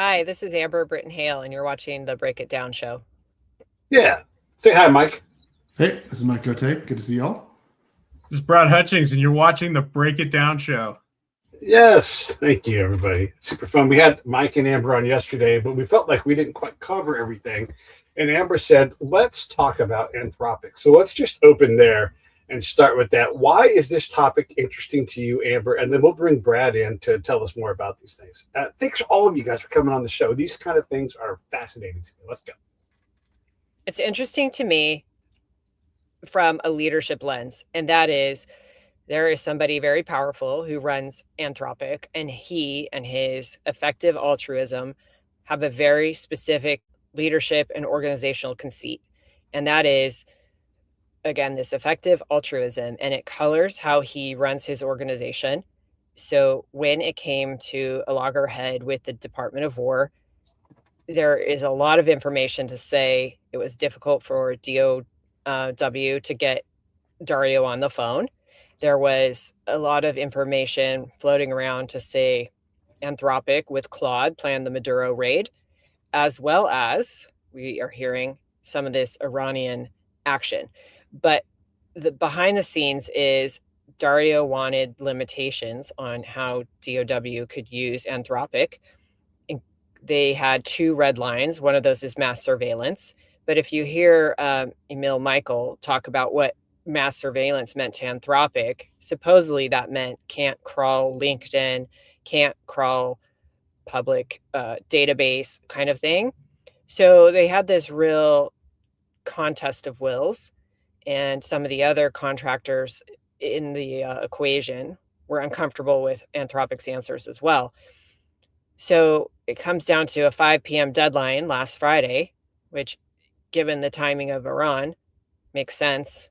Hi, this is Amber Brittain-Hale, and you're watching the Break It Down show. Yeah. Say hi, Mike. Hey, this is Mike Cote. Good to see y'all. This is Brad Hutchings, and you're watching the Break It Down show. Yes. Thank you, everybody. Super fun. We had Mike and Amber on yesterday, but we felt like we didn't quite cover everything. And Amber said, let's talk about Anthropic. So let's just open there and start with that. Why is this topic interesting to you, Amber? And then we'll bring Brad in to tell us more about these things. Thanks all of you guys for coming on the show. These kind of things are fascinating to me. Let's go. It's interesting to me from a leadership lens, and that is there is somebody very powerful who runs Anthropic, and he and his effective altruism have a very specific leadership and organizational conceit. And that is, again, this effective altruism, and it colors how he runs his organization. So when it came to a loggerhead with the Department of War, there is a lot of information to say it was difficult for DOW to get Dario on the phone. There was a lot of information floating around to say Anthropic with Claude planned the Maduro raid, as well as we are hearing some of this Iranian action. But the behind the scenes is Dario wanted limitations on how DOW could use Anthropic. They had two red lines. One of those is mass surveillance. But if you hear Emil Michael talk about what mass surveillance meant to Anthropic, supposedly that meant can't crawl LinkedIn, can't crawl public database kind of thing. So they had this real contest of wills, and some of the other contractors in the equation were uncomfortable with Anthropic's answers as well. So it comes down to a 5 p.m. deadline last Friday, which, given the timing of Iran, makes sense.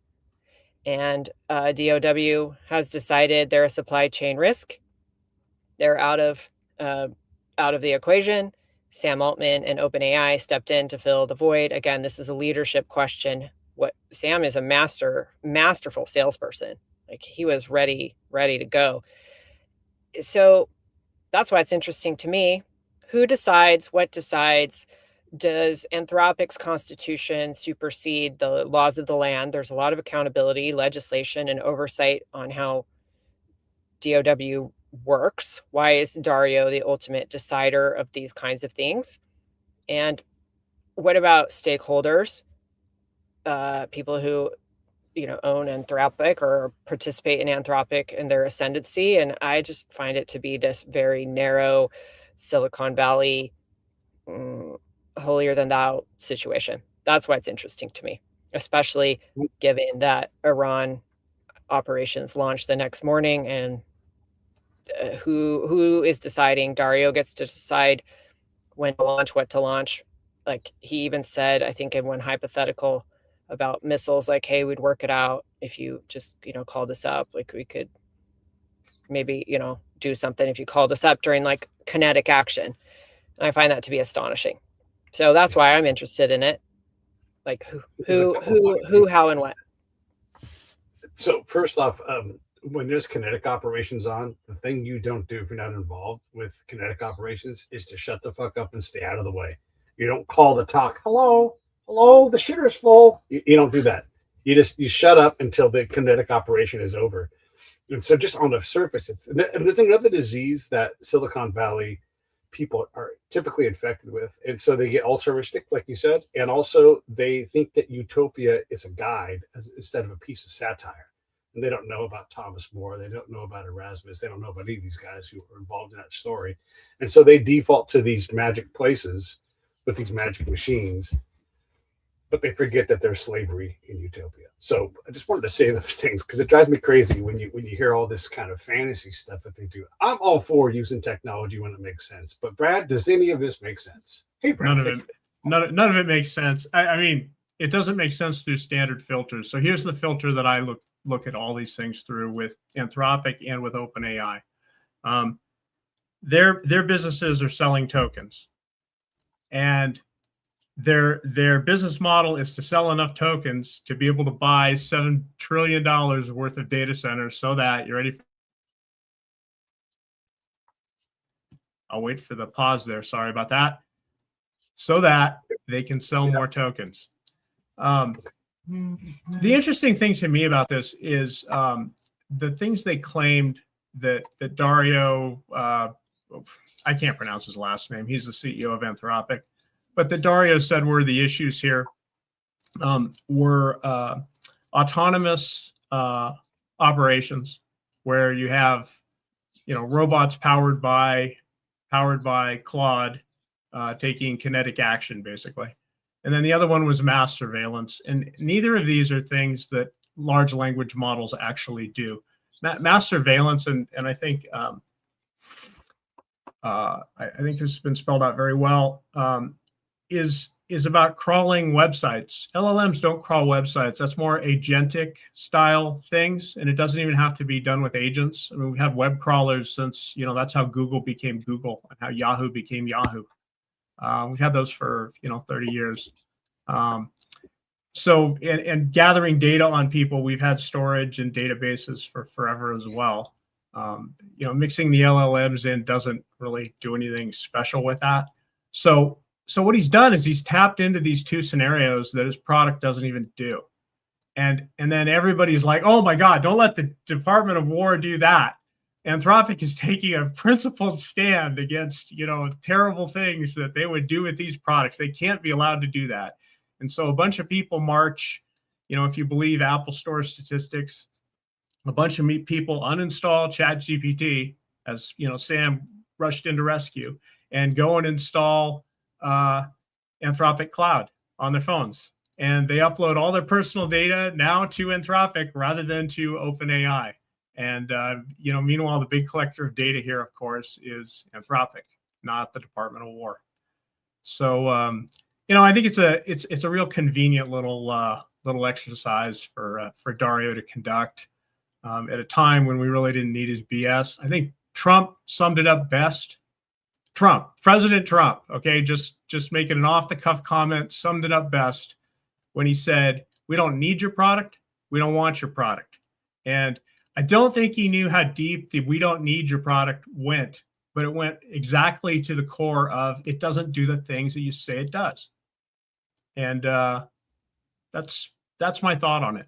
And DOW has decided they're a supply chain risk. They're out of the equation. Sam Altman and OpenAI stepped in to fill the void. Again, this is a leadership question. What Sam is a masterful salesperson. Like, he was ready to go. So that's why it's interesting to me. Who decides? What decides? Does Anthropic's constitution supersede the laws of the land? There's a lot of accountability, legislation, and oversight on how DOW works. Why is Dario the ultimate decider of these kinds of things? And what about stakeholders, people who own Anthropic or participate in Anthropic and their ascendancy? And I just find it to be this very narrow Silicon Valley holier than thou situation. That's why it's interesting to me, especially given that Iran operations launched the next morning. And who is deciding? Dario gets to decide when to launch, what to launch. Like, he even said, I think in one hypothetical about missiles, like, hey, we'd work it out if you just called us up. Like, we could maybe do something if you called us up during like kinetic action. And I find that to be astonishing. So that's why I'm interested in it. Like, who, how, and what. So first off, when there's kinetic operations on, the thing you don't do if you're not involved with kinetic operations is to shut the fuck up and stay out of the way. You don't call the talk, hello, the shitter's full. You don't do that. You shut up until the kinetic operation is over. And so just on the surface, there's another disease that Silicon Valley people are typically infected with. And so they get altruistic, like you said. And also they think that utopia is a guide instead of a piece of satire. And they don't know about Thomas More. They don't know about Erasmus. They don't know about any of these guys who are involved in that story. And so they default to these magic places with these magic machines, but they forget that there's slavery in utopia. So I just wanted to say those things because it drives me crazy when you hear all this kind of fantasy stuff that they do. I'm all for using technology when it makes sense. But Brad, does any of this make sense? Hey, Brad. None of it makes sense. I mean, it doesn't make sense through standard filters. So here's the filter that I look at all these things through with Anthropic and with OpenAI. Their businesses are selling tokens, and their business model is to sell enough tokens to be able to buy $7 trillion worth of data centers so that you're ready. I'll wait for the pause there. Sorry about that. So that they can sell more tokens. The interesting thing to me about this is the things they claimed that Dario, I can't pronounce his last name. He's the CEO of Anthropic, but that Dario said were the issues here were autonomous operations, where you have, robots powered by Claude taking kinetic action, basically. And then the other one was mass surveillance. And neither of these are things that large language models actually do. Mass surveillance, and I think I think this has been spelled out very well, is about crawling websites. LLMs don't crawl websites. That's more agentic style things, and it doesn't even have to be done with agents. I mean, we have web crawlers since, that's how Google became Google and how Yahoo became Yahoo. We've had those for 30 years. So gathering data on people, we've had storage and databases for forever as well. Mixing the LLMs in doesn't really do anything special with that. So what he's done is he's tapped into these two scenarios that his product doesn't even do. And then everybody's like, oh my God, don't let the Department of War do that. Anthropic is taking a principled stand against, terrible things that they would do with these products. They can't be allowed to do that. And so a bunch of people march, if you believe Apple Store statistics, a bunch of people uninstall ChatGPT, as Sam rushed in to rescue, and go and install Anthropic Cloud on their phones. And they upload all their personal data now to Anthropic rather than to OpenAI. And, meanwhile, the big collector of data here, of course, is Anthropic, not the Department of War. So, I think it's a real convenient little exercise for Dario to conduct at a time when we really didn't need his BS. I think Trump summed it up best. President Trump, okay, just making an off-the-cuff comment, summed it up best when he said, "We don't need your product. We don't want your product." And I don't think he knew how deep the "we don't need your product" went, but it went exactly to the core of it doesn't do the things that you say it does. And that's my thought on it.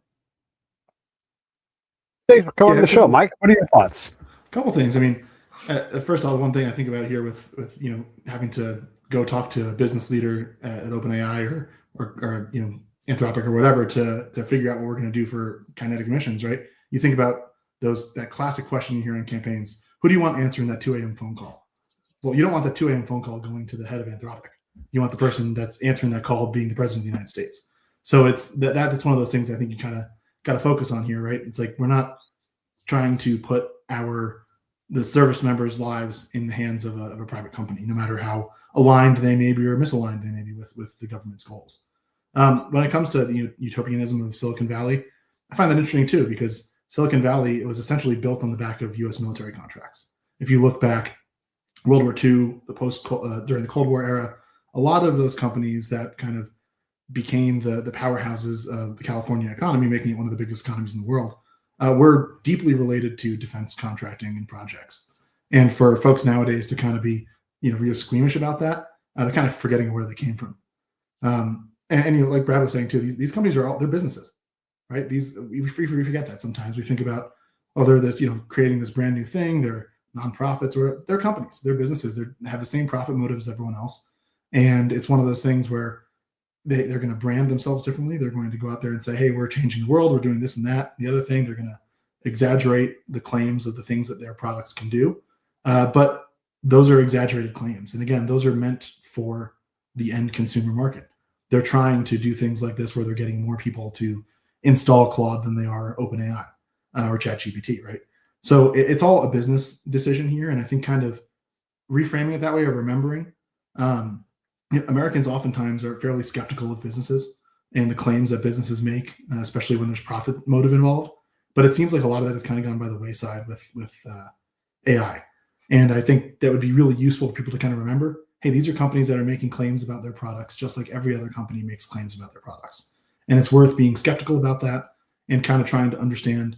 Thanks for coming on the show, Mike. What are your thoughts? A couple things. I mean, first of all, one thing I think about here with having to go talk to a business leader at OpenAI or Anthropic or whatever to figure out what we're going to do for kinetic emissions, right? You think about that classic question you hear in campaigns: who do you want answering that 2 a.m. phone call? Well, you don't want the 2 a.m. phone call going to the head of Anthropic. You want the person that's answering that call being the president of the United States. So it's that's one of those things I think you kind of got to focus on here, right? It's like we're not trying to put the service members' lives in the hands of a private company, no matter how aligned they may be or misaligned they may be with the government's goals. When it comes to the utopianism of Silicon Valley, I find that interesting too, because Silicon Valley, it was essentially built on the back of U.S. military contracts. If you look back, World War II, during the Cold War era, a lot of those companies that kind of became the powerhouses of the California economy, making it one of the biggest economies in the world, were deeply related to defense contracting and projects. And for folks nowadays to kind of be, real squeamish about that, they're kind of forgetting where they came from. And like Brad was saying too, these companies they're businesses, right? We forget that sometimes. We think about, they're this, creating this brand new thing. They're nonprofits, or they're companies, they're businesses. They have the same profit motive as everyone else. And it's one of those things where they're going to brand themselves differently. They're going to go out there and say, hey, we're changing the world. We're doing this and that. The other thing, they're going to exaggerate the claims of the things that their products can do. But those are exaggerated claims. And again, those are meant for the end consumer market. They're trying to do things like this where they're getting more people to install Claude than they are OpenAI or ChatGPT, right? So it's all a business decision here. And I think kind of reframing it that way, or remembering, Americans oftentimes are fairly skeptical of businesses and the claims that businesses make, especially when there's profit motive involved. But it seems like a lot of that has kind of gone by the wayside with AI. And I think that would be really useful for people to kind of remember, hey, these are companies that are making claims about their products, just like every other company makes claims about their products. And it's worth being skeptical about that and kind of trying to understand,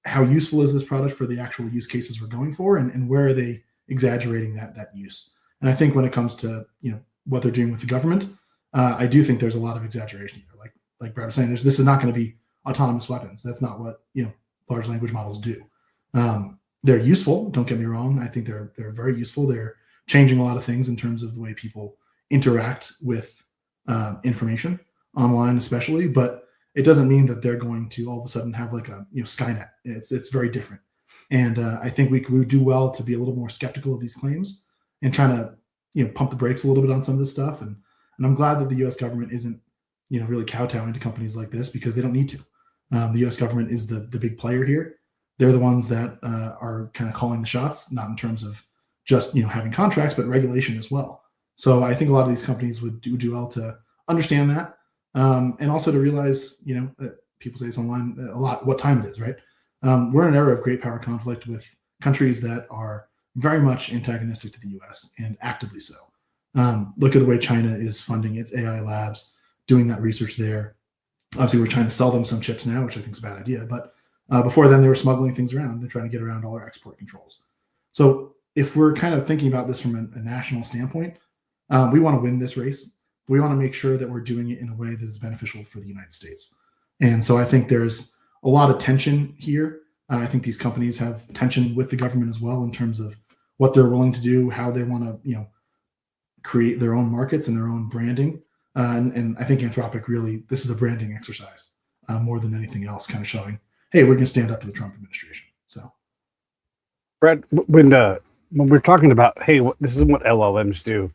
how useful is this product for the actual use cases we're going for, and where are they exaggerating that use. And I think when it comes to what they're doing with the government, I do think there's a lot of exaggeration here. Like Brad was saying, this is not going to be autonomous weapons. That's not what large language models do. They're useful. Don't get me wrong. I think they're very useful. They're changing a lot of things in terms of the way people interact with information online, especially. But it doesn't mean that they're going to all of a sudden have like a Skynet. It's very different. And I think we would do well to be a little more skeptical of these claims and kind of pump the brakes a little bit on some of this stuff. And I'm glad that the U.S. government isn't really kowtowing to companies like this, because they don't need to. The U.S. government is the big player here. They're the ones that are kind of calling the shots, not in terms of just having contracts, but regulation as well. So I think a lot of these companies would do well to understand that, and also to realize that people say this online a lot, what time it is, right? We're in an era of great power conflict with countries that are very much antagonistic to the U.S. and actively so. Look at the way China is funding its AI labs, doing that research there. Obviously, we're trying to sell them some chips now, which I think is a bad idea. But before then, they were smuggling things around. They're trying to get around all our export controls. So if we're kind of thinking about this from a national standpoint, we want to win this race. We want to make sure that we're doing it in a way that is beneficial for the United States. And so I think there's a lot of tension here. I think these companies have tension with the government as well in terms of what they're willing to do, how they want to, create their own markets and their own branding. And I think Anthropic really, this is a branding exercise more than anything else, kind of showing, hey, we're going to stand up to the Trump administration. So, Brad, when we're talking about, hey, this is what LLMs do,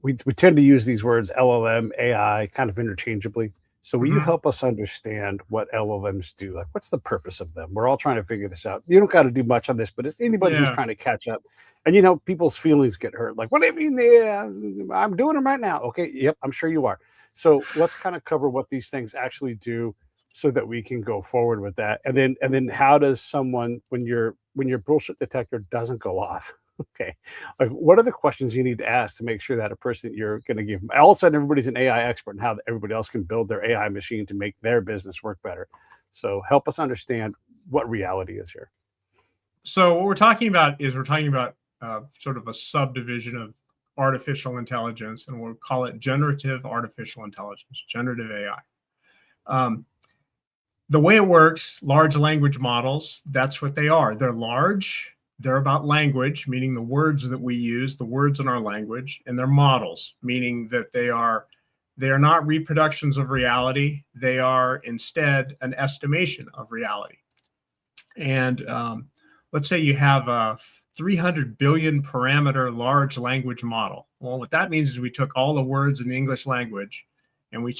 we tend to use these words LLM, AI, kind of interchangeably. So will you help us understand what LLMs do? Like, what's the purpose of them? We're all trying to figure this out. You don't got to do much on this, but it's anybody who's trying to catch up. And, people's feelings get hurt. Like, what do you mean? I'm doing them right now. Okay. Yep. I'm sure you are. So let's kind of cover what these things actually do so that we can go forward with that. And then how does someone, when your bullshit detector doesn't go off, okay, like what are the questions you need to ask to make sure that a person you're going to give, all of a sudden everybody's an AI expert and how everybody else can build their AI machine to make their business work better. So help us understand what reality is here. So what we're talking about sort of a subdivision of artificial intelligence, and we'll call it generative artificial intelligence, generative AI. The way it works, large language models, that's what they are. They're large. They're about language, meaning the words that we use, the words in our language, and they're models, meaning that they are not reproductions of reality. They are instead an estimation of reality. And let's say you have a 300 billion parameter large language model. Well, what that means is we took all the words in the English language and we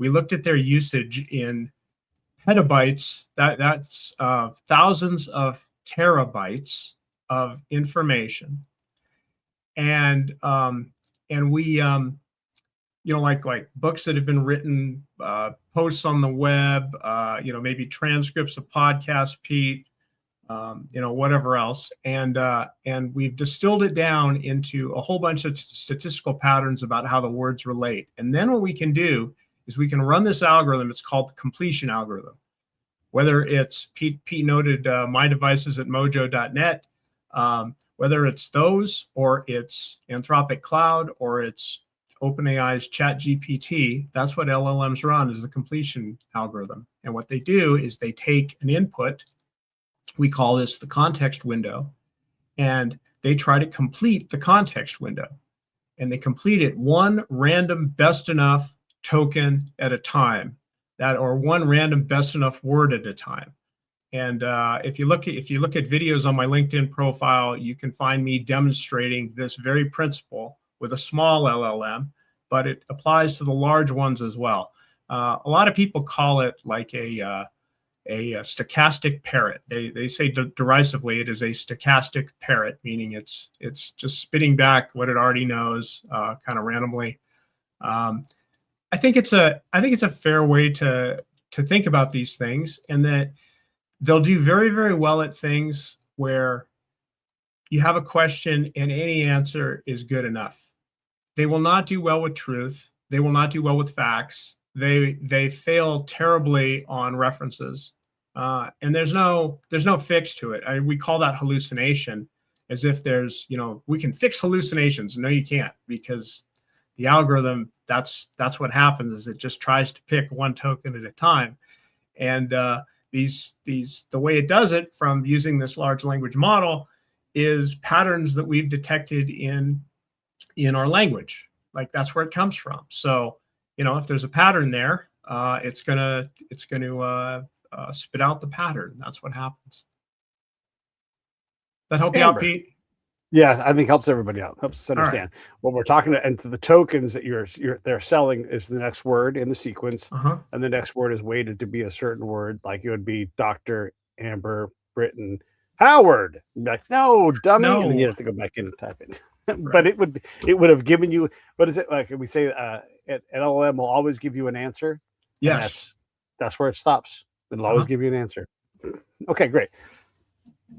looked at their usage in petabytes. That's thousands of terabytes of information. And we, like books that have been written, posts on the web, maybe transcripts of podcasts, Pete, whatever else. And we've distilled it down into a whole bunch of statistical patterns about how the words relate. And then what we can do is we can run this algorithm. It's called the completion algorithm. Whether it's Pete noted my devices at mojo.net, whether it's those or it's Anthropic Cloud or it's OpenAI's ChatGPT, that's what LLMs run, is the completion algorithm. And what they do is they take an input, we call this the context window, and they try to complete the context window. And they complete it one random best enough token at a time, or one random best enough word at a time. And if you look at videos on my LinkedIn profile, you can find me demonstrating this very principle with a small LLM, but it applies to the large ones as well. A lot of people call it like a stochastic parrot. They say derisively it is a stochastic parrot, meaning it's just spitting back what it already knows, kind of randomly. I think it's a fair way to think about these things, and that they'll do very, very well at things where you have a question and any answer is good enough. They will not do well with truth. They will not do well with facts. They fail terribly on references, and there's no fix to it. We call that hallucination. as if there's, we can fix hallucinations. No, you can't, because the algorithm, that's what happens, is it just tries to pick one token at a time. And the way it does it from using this large language model is patterns that we've detected in our language. Like, that's where it comes from. So, if there's a pattern there, it's gonna spit out the pattern. That's what happens. That help you out, Pete? Yeah, I think helps everybody out. Helps us understand what we're talking about. And to the tokens that they're selling is the next word in the sequence, and the next word is weighted to be a certain word. Like, it would be Dr. Amber Brittain Howard. Like, no, dummy, and then you have to go back in and type it. But it would have given you, what is it, like we say, an LLM will always give you an answer. Yes, that's where it stops. It'll always give you an answer. Okay, great.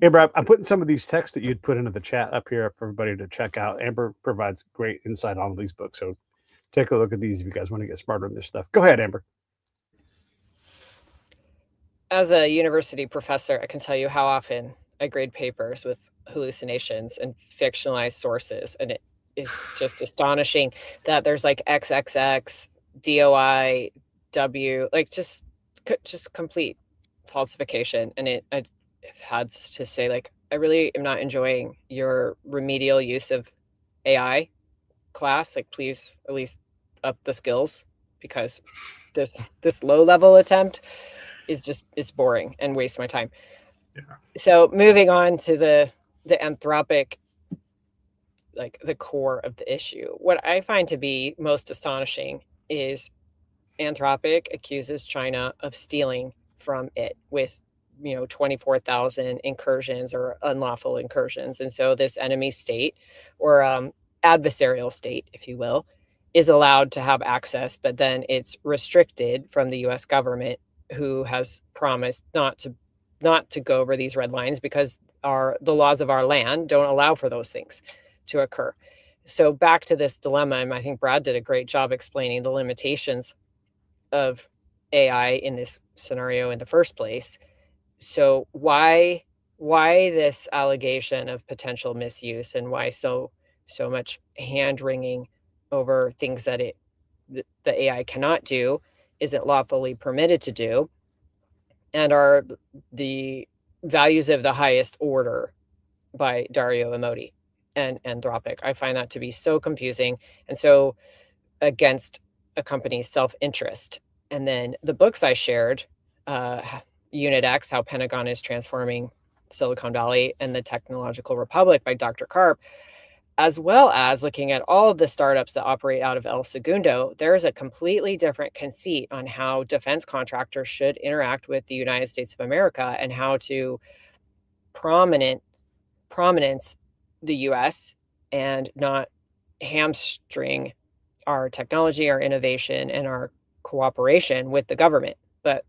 Amber, I'm putting some of these texts that you'd put into the chat up here for everybody to check out. Amber provides great insight on these books, so take a look at these if you guys want to get smarter on this stuff. Go ahead, Amber. As a university professor, I can tell you how often I grade papers with hallucinations and fictionalized sources, and it is just astonishing that there's like XXX, DOI, W, like just complete falsification. And I've had to say, like, I really am not enjoying your remedial use of AI class. Like, please at least up the skills, because this low level attempt is boring and wastes my time. Yeah. So moving on to the Anthropic, like the core of the issue, what I find to be most astonishing is Anthropic accuses China of stealing from it with 24,000 incursions or unlawful incursions. And so this enemy state, or adversarial state, if you will, is allowed to have access, but then it's restricted from the US government, who has promised not to go over these red lines because the laws of our land don't allow for those things to occur. So back to this dilemma, and I think Brad did a great job explaining the limitations of AI in this scenario in the first place. So why this allegation of potential misuse, and why so much hand wringing over things that the AI cannot do, isn't lawfully permitted to do, and are the values of the highest order by Dario Amodei and Anthropic. I find that to be so confusing and so against a company's self-interest. And then the books I shared, Unit X, How Pentagon is Transforming Silicon Valley, and The Technological Republic by Dr. Karp, as well as looking at all of the startups that operate out of El Segundo, there's a completely different conceit on how defense contractors should interact with the United States of America, and how to prominence the US and not hamstring our technology, our innovation, and our cooperation with the government. But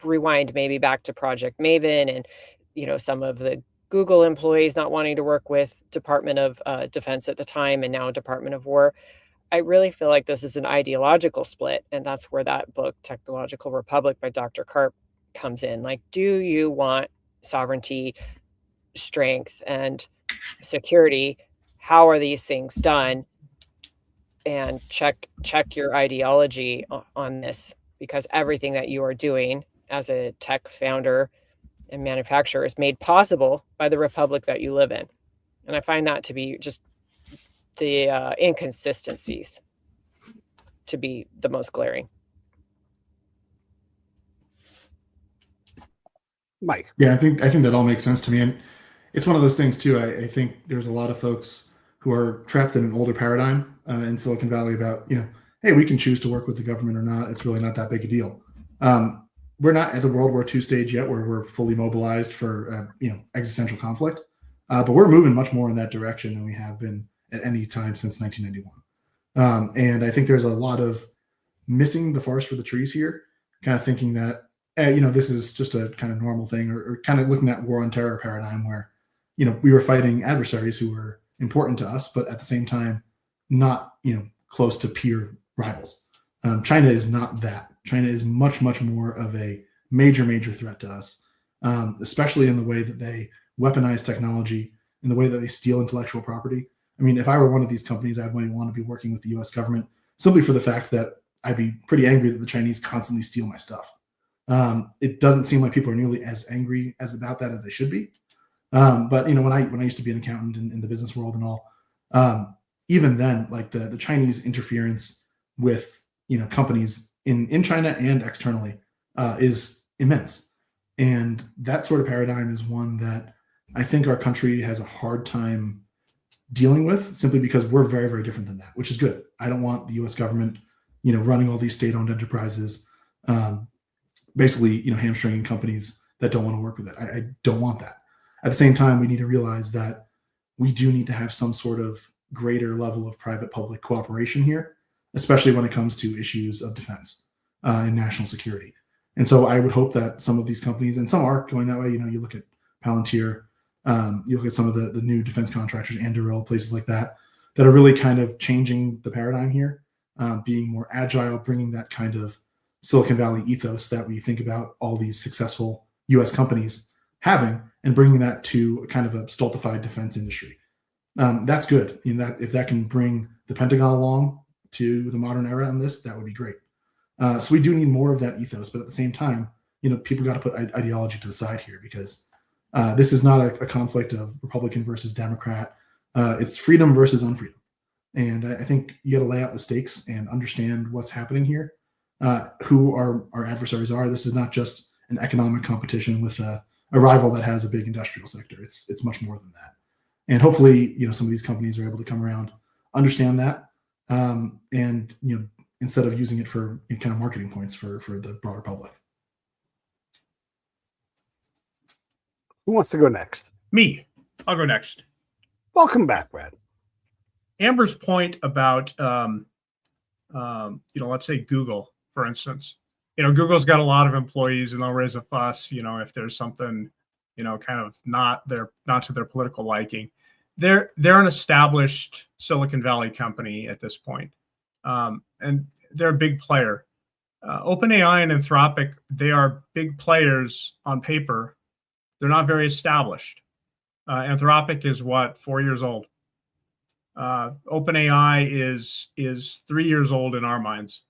rewind maybe back to Project Maven and some of the Google employees not wanting to work with Department of Defense at the time, and now Department of War. I really feel like this is an ideological split, and that's where that book, Technological Republic by Dr. Karp, comes in. Like, do you want sovereignty, strength, and security? How are these things done? And check your ideology on this, because everything that you are doing as a tech founder and manufacturer is made possible by the republic that you live in. And I find that to be just the inconsistencies to be the most glaring. Mike. Yeah, I think that all makes sense to me. And it's one of those things too. I think there's a lot of folks who are trapped in an older paradigm in Silicon Valley about, hey, we can choose to work with the government or not. It's really not that big a deal. We're not at the World War II stage yet where we're fully mobilized for existential conflict, but we're moving much more in that direction than we have been at any time since 1991. And I think there's a lot of missing the forest for the trees here, kind of thinking that this is just a kind of normal thing, or kind of looking at war on terror paradigm where we were fighting adversaries who were important to us, but at the same time not close to peer rivals. China is not that. China is much, much more of a major threat to us, especially in the way that they weaponize technology, in the way that they steal intellectual property. I mean, if I were one of these companies, I'd want to be working with the U.S. government simply for the fact that I'd be pretty angry that the Chinese constantly steal my stuff. It doesn't seem like people are nearly as angry about that as they should be. But when I used to be an accountant in the business world and all, even then, like the Chinese interference with companies in China and externally is immense, and that sort of paradigm is one that I think our country has a hard time dealing with, simply because we're very, very different than that, which is good. I don't want the U.S. government, running all these state-owned enterprises, basically, hamstringing companies that don't want to work with it. I don't want that. At the same time, we need to realize that we do need to have some sort of greater level of private-public cooperation here, especially when it comes to issues of defense and national security. And so I would hope that some of these companies, and some are going that way, you look at Palantir, you look at some of the new defense contractors, Anduril, places like that are really kind of changing the paradigm here, being more agile, bringing that kind of Silicon Valley ethos that we think about all these successful U.S. companies having, and bringing that to kind of a stultified defense industry. That's good. That if that can bring the Pentagon along to the modern era on this, that would be great. So we do need more of that ethos, but at the same time, people got to put ideology to the side here, because this is not a conflict of Republican versus Democrat. It's freedom versus unfreedom. And I think you got to lay out the stakes and understand what's happening here, who our adversaries are. This is not just an economic competition with a rival that has a big industrial sector. It's much more than that. And hopefully, some of these companies are able to come around, understand that, and instead of using it for kind of marketing points for the broader public. Who wants to go next? Me. I'll go next. Welcome back, Brad. Amber's point about, let's say Google, for instance. Google's got a lot of employees, and they'll raise a fuss, if there's something, kind of not to their political liking. They're an established Silicon Valley company at this point, and they're a big player. OpenAI and Anthropic, they are big players on paper. They're not very established. Anthropic is 4 years old. OpenAI is 3 years old in our minds.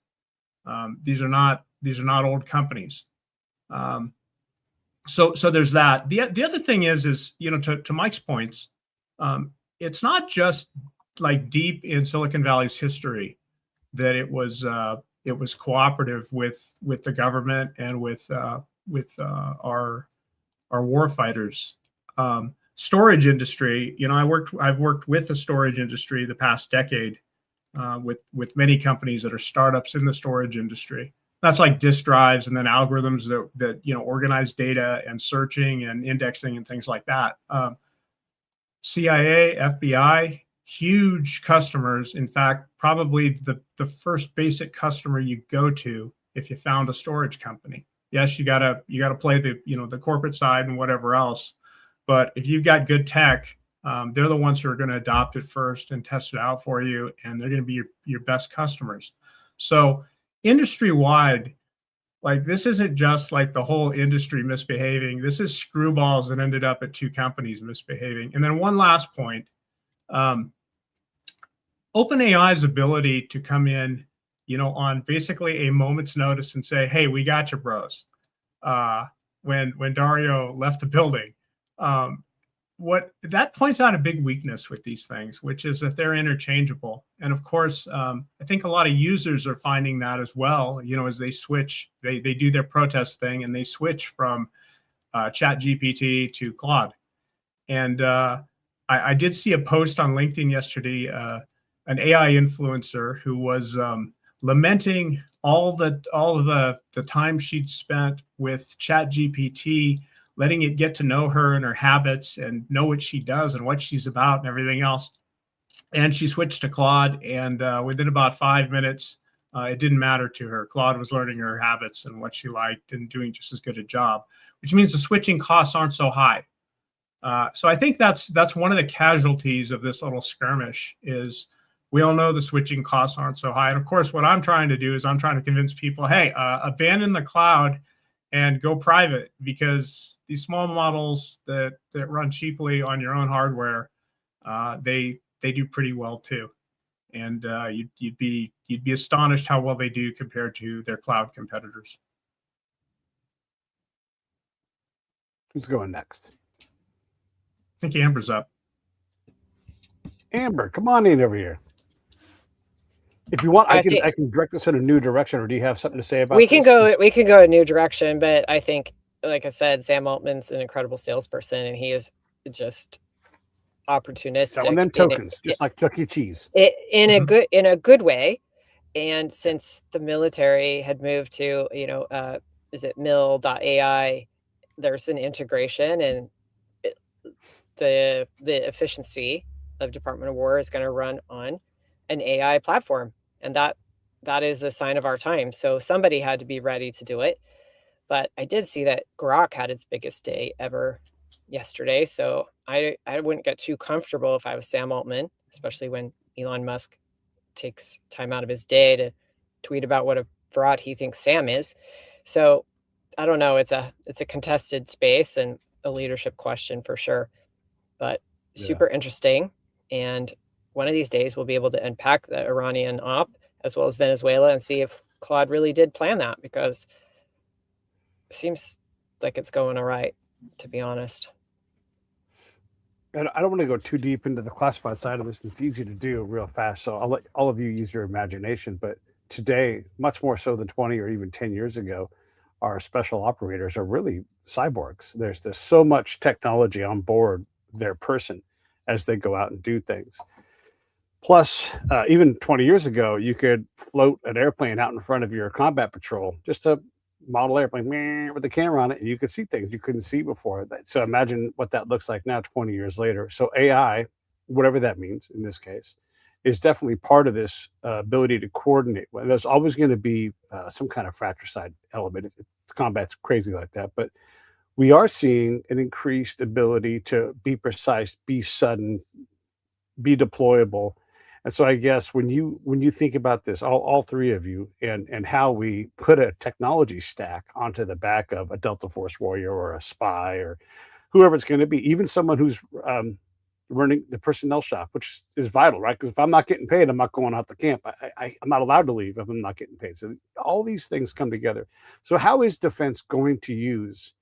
These are not old companies. So there's that. The other thing is to Mike's points, it's not just like deep in Silicon Valley's history that it was cooperative with the government and with our war fighters. Storage industry, I've worked with the storage industry the past decade, with many companies that are startups in the storage industry. That's like disk drives and then algorithms that organize data and searching and indexing and things like that. CIA, FBI, huge customers. In fact, probably the first basic customer you go to if you found a storage company. Yes, you gotta play the corporate side and whatever else, but if you've got good tech, they're the ones who are going to adopt it first and test it out for you, and they're going to be your best customers. So industry-wide, like, this isn't just like the whole industry misbehaving. This is screwballs that ended up at two companies misbehaving. And then one last point, OpenAI's ability to come in, on basically a moment's notice and say, hey, we got you, bros. When Dario left the building, what that points out a big weakness with these things, which is that they're interchangeable. And of course, I think a lot of users are finding that as well, as they switch, they do their protest thing and they switch from ChatGPT to Claude. And I did see a post on LinkedIn yesterday, an AI influencer who was lamenting all of the time she'd spent with ChatGPT, letting it get to know her and her habits and know what she does and what she's about and everything else. And she switched to Claude, and within about 5 minutes, it didn't matter to her. Claude was learning her habits and what she liked and doing just as good a job, which means the switching costs aren't so high. So I think that's one of the casualties of this little skirmish is we all know the switching costs aren't so high. And of course, what I'm trying to do is I'm trying to convince people, hey, abandon the cloud and go private, because these small models that run cheaply on your own hardware, they do pretty well too. And you'd be astonished how well they do compared to their cloud competitors. Who's going next? I think Amber's up. Amber, come on in over here. If you want, I can direct this in a new direction, or do you have something to say about we can go a new direction, but I think, like I said, Sam Altman's an incredible salesperson, and he is just opportunistic. Selling them tokens, just like Chuck E. Cheese. In a good way. And since the military had moved to, is it mill.ai, there's an integration, and the efficiency of Department of War is going to run on an AI platform. And that is a sign of our time. So somebody had to be ready to do it. But I did see that Grok had its biggest day ever yesterday. So I wouldn't get too comfortable if I was Sam Altman, especially when Elon Musk takes time out of his day to tweet about what a fraud he thinks Sam is. So I don't know. It's a contested space and a leadership question for sure, but super interesting. And one of these days we'll be able to unpack the Iranian op as well as Venezuela and see if Claude really did plan that, because it seems like it's going all right, to be honest. And I don't want to go too deep into the classified side of this. It's easy to do real fast. So I'll let all of you use your imagination. But today, much more so than 20 or even 10 years ago, our special operators are really cyborgs. There's so much technology on board their person as they go out and do things. Plus, even 20 years ago, you could float an airplane out in front of your combat patrol, just a model airplane with the camera on it, and you could see things you couldn't see before. So imagine what that looks like now 20 years later. So AI, whatever that means in this case, is definitely part of this ability to coordinate. Well, there's always going to be some kind of fratricide element. Combat's crazy like that, but we are seeing an increased ability to be precise, be sudden, be deployable. And so I guess when you think about this, all three of you, and how we put a technology stack onto the back of a Delta Force warrior or a spy or whoever it's going to be, even someone who's running the personnel shop, which is vital, right? Because if I'm not getting paid, I'm not going out to camp. I'm not allowed to leave if I'm not getting paid. So all these things come together. So how is defense going to use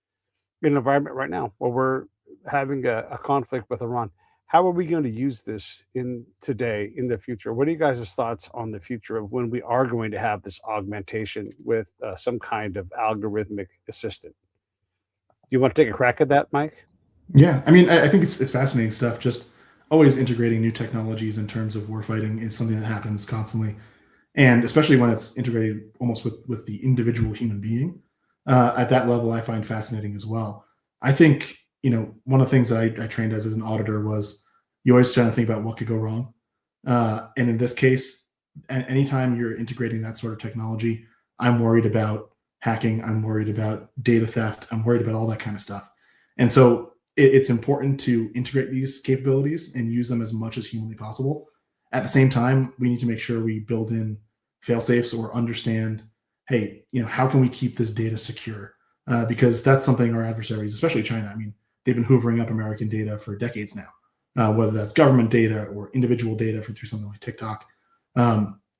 an environment right now where we're having a conflict with Iran? How are we going to use this in the future? What are you guys' thoughts on the future of when we are going to have this augmentation with some kind of algorithmic assistant? Do you want to take a crack at that, Mike? Yeah, I mean, I think it's fascinating stuff. Just always integrating new technologies in terms of warfighting is something that happens constantly, and especially when it's integrated almost with the individual human being at that level, I find fascinating as well. I think, one of the things that I trained as an auditor was you always trying to think about what could go wrong. And in this case, anytime you're integrating that sort of technology, I'm worried about hacking. I'm worried about data theft. I'm worried about all that kind of stuff. And so it's important to integrate these capabilities and use them as much as humanly possible. At the same time, we need to make sure we build in fail-safes or understand, hey, how can we keep this data secure? Because that's something our adversaries, especially China, I mean, they've been hoovering up American data for decades now, whether that's government data or individual data through something like TikTok.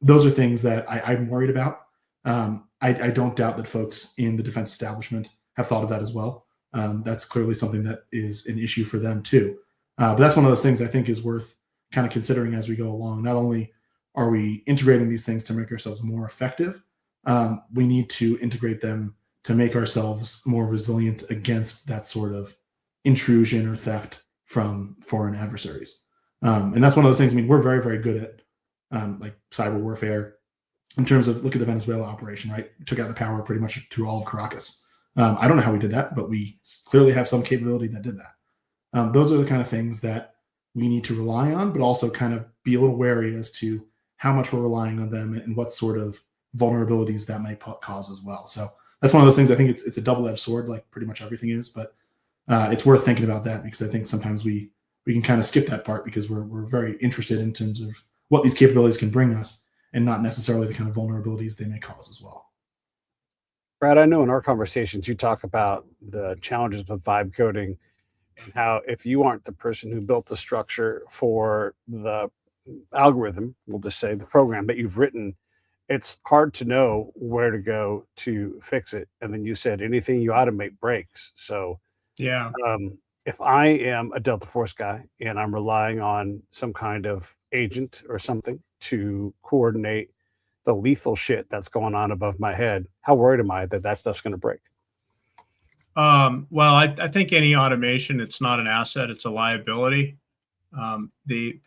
Those are things that I'm worried about. I don't doubt that folks in the defense establishment have thought of that as well. That's clearly something that is an issue for them too. But that's one of those things I think is worth kind of considering as we go along. Not only are we integrating these things to make ourselves more effective, we need to integrate them to make ourselves more resilient against that sort of intrusion or theft from foreign adversaries. And that's one of those things, I mean, we're very, very good at like cyber warfare in terms of, look at the Venezuela operation, right? We took out the power pretty much through all of Caracas. I don't know how we did that, but we clearly have some capability that did that. Those are the kind of things that we need to rely on, but also kind of be a little wary as to how much we're relying on them and what sort of vulnerabilities that might cause as well. So that's one of those things. I think it's a double-edged sword, like pretty much everything is, but it's worth thinking about that, because I think sometimes we can kind of skip that part because we're very interested in terms of what these capabilities can bring us and not necessarily the kind of vulnerabilities they may cause as well. Brad, I know in our conversations you talk about the challenges with vibe coding and how if you aren't the person who built the structure for the algorithm, we'll just say the program that you've written, it's hard to know where to go to fix it. And then you said anything you automate breaks. So Yeah. if I am a Delta Force guy and I'm relying on some kind of agent or something to coordinate the lethal shit that's going on above my head, how worried am I that that stuff's going to break? Well, I think any automation, it's not an asset, it's a liability. The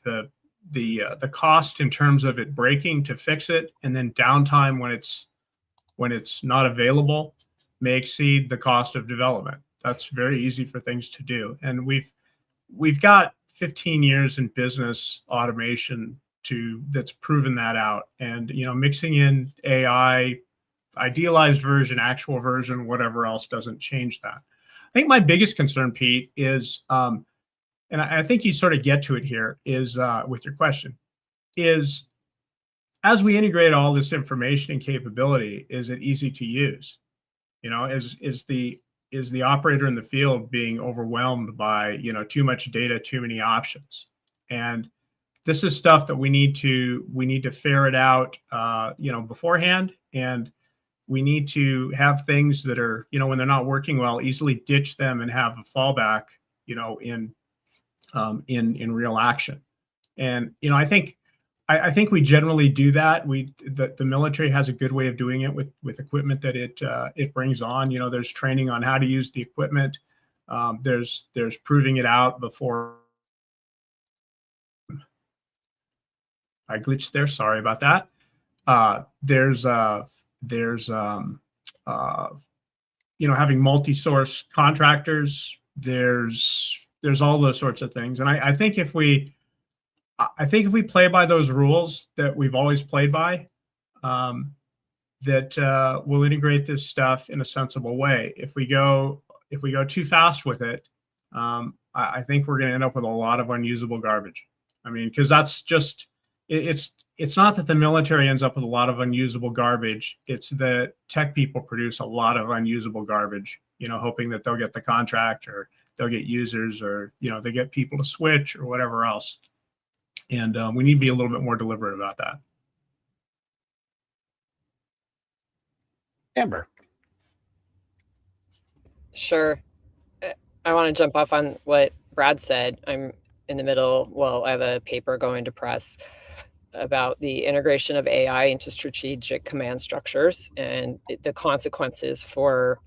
cost in terms of it breaking to fix it, and then downtime when it's not available, may exceed the cost of development. That's very easy for things to do, and we've got 15 years in business automation that's proven that out. And mixing in AI, idealized version, actual version, whatever else, doesn't change that. I think my biggest concern, Pete, is, and I think you sort of get to it here, is with your question, is as we integrate all this information and capability, is it easy to use? Is the operator in the field being overwhelmed by too much data, too many options? And this is stuff that we need to ferret out beforehand, and we need to have things that are, when they're not working well, easily ditch them and have a fallback, in real action. And I think we generally do that. The military has a good way of doing it with equipment that it brings on. There's training on how to use the equipment. There's proving it out before. I glitched there. Sorry about that. There's having multi-source contractors. There's all those sorts of things. And I think if we play by those rules that we've always played by, that we'll integrate this stuff in a sensible way. If we go too fast with it, I think we're going to end up with a lot of unusable garbage. I mean, because that's just it's not that the military ends up with a lot of unusable garbage. It's that tech people produce a lot of unusable garbage, hoping that they'll get the contract, or they'll get users, or, they get people to switch, or whatever else. And we need to be a little bit more deliberate about that. Amber. Sure. I want to jump off on what Brad said. I'm in the middle. Well, I have a paper going to press about the integration of AI into strategic command structures and the consequences for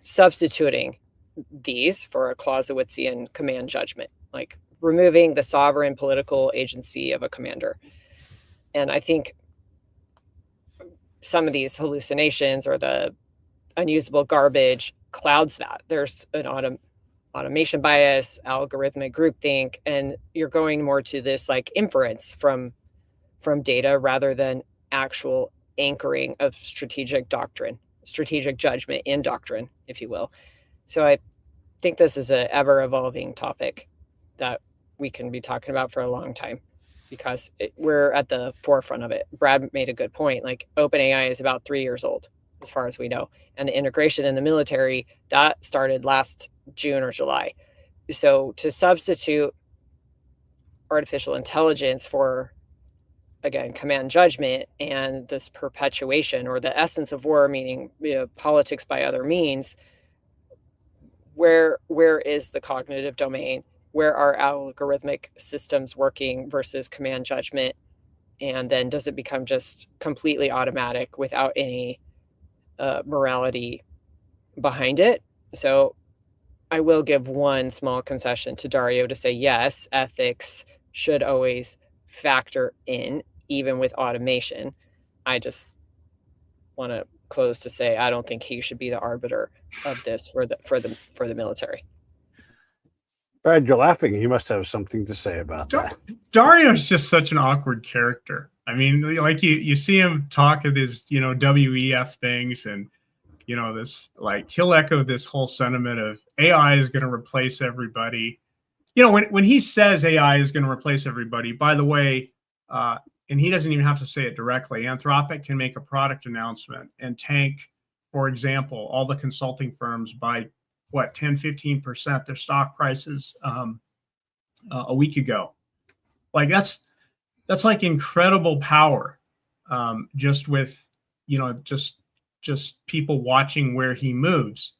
substituting these for a Clausewitzian command judgment, like removing the sovereign political agency of a commander. And I think some of these hallucinations or the unusable garbage clouds that. There's an automation bias, algorithmic groupthink, and you're going more to this like inference from data rather than actual anchoring of strategic judgment in doctrine, if you will. So I think this is an ever-evolving topic that we can be talking about for a long time, because we're at the forefront of it. Brad made a good point. Like, OpenAI is about 3 years old, as far as we know. And the integration in the military, that started last June or July. So to substitute artificial intelligence for, again, command judgment and this perpetuation, or the essence of war, meaning politics by other means, where is the cognitive domain? Where are algorithmic systems working versus command judgment? And then does it become just completely automatic without any morality behind it? So I will give one small concession to Dario to say, yes, ethics should always factor in, even with automation. I just want to close to say I don't think he should be the arbiter of this for the military. Brad, you're laughing. You must have something to say about that. Dario's just such an awkward character. I mean, like you see him talk of his, WEF things, and this, like, he'll echo this whole sentiment of AI is going to replace everybody. When he says AI is going to replace everybody, by the way, and he doesn't even have to say it directly, Anthropic can make a product announcement and tank for example, all the consulting firms by what, 10, 15% their stock prices a week ago. Like that's like incredible power, just with, just people watching where he moves.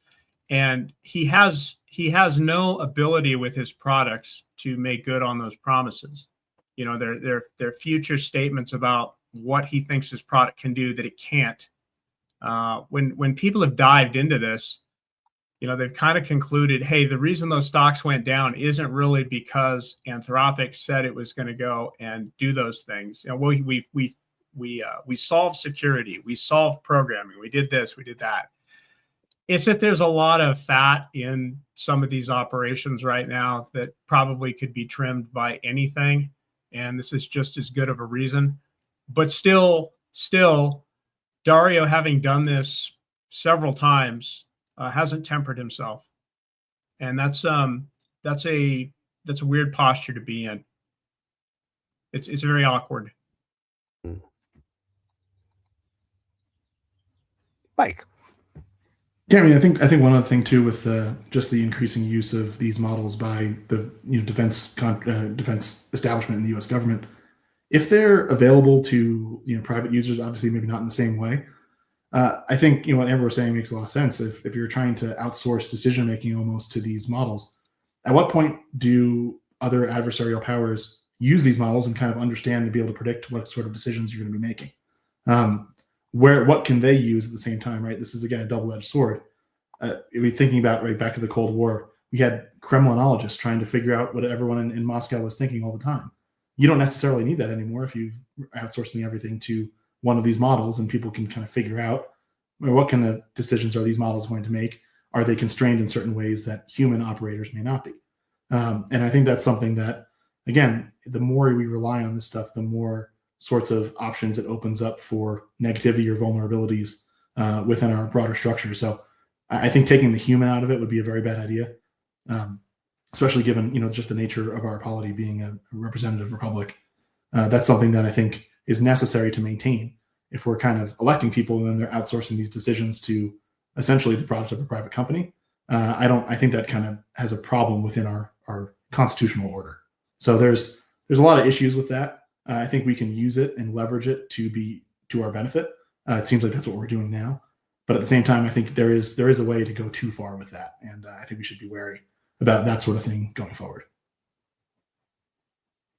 And he has no ability with his products to make good on those promises. Their future statements about what he thinks his product can do that it can't. When people have dived into this, they've kind of concluded, hey, the reason those stocks went down isn't really because Anthropic said it was going to go and do those things. We solved security, we solved programming, we did this, we did that. It's that there's a lot of fat in some of these operations right now that probably could be trimmed by anything, and this is just as good of a reason. But still, Dario, having done this several times, hasn't tempered himself, and that's a weird posture to be in. It's very awkward. Mike. Yeah, I mean, I think one other thing too with just the increasing use of these models by the defense establishment in the U.S. government, if they're available to private users, obviously maybe not in the same way. I think what Amber was saying makes a lot of sense. If you're trying to outsource decision making almost to these models, at what point do other adversarial powers use these models and kind of understand to be able to predict what sort of decisions you're going to be making? What can they use at the same time, right? This is again a double-edged sword. We're thinking about right back to the Cold War. We had Kremlinologists trying to figure out what everyone in Moscow was thinking all the time. You don't necessarily need that anymore if you're outsourcing everything to one of these models, and people can kind of figure out what kind of decisions are these models going to make. Are they constrained in certain ways that human operators may not be? And I think that's something that, again, the more we rely on this stuff, the more sorts of options it opens up for negativity or vulnerabilities within our broader structure. So I think taking the human out of it would be a very bad idea, especially given just the nature of our polity being a representative republic. That's something that I think is necessary to maintain. If we're kind of electing people and then they're outsourcing these decisions to essentially the product of a private company, I think that kind of has a problem within our constitutional order. So there's a lot of issues with that. I think we can use it and leverage it to be to our benefit. It seems like that's what we're doing now. But at the same time, I think there is a way to go too far with that. And I think we should be wary about that sort of thing going forward.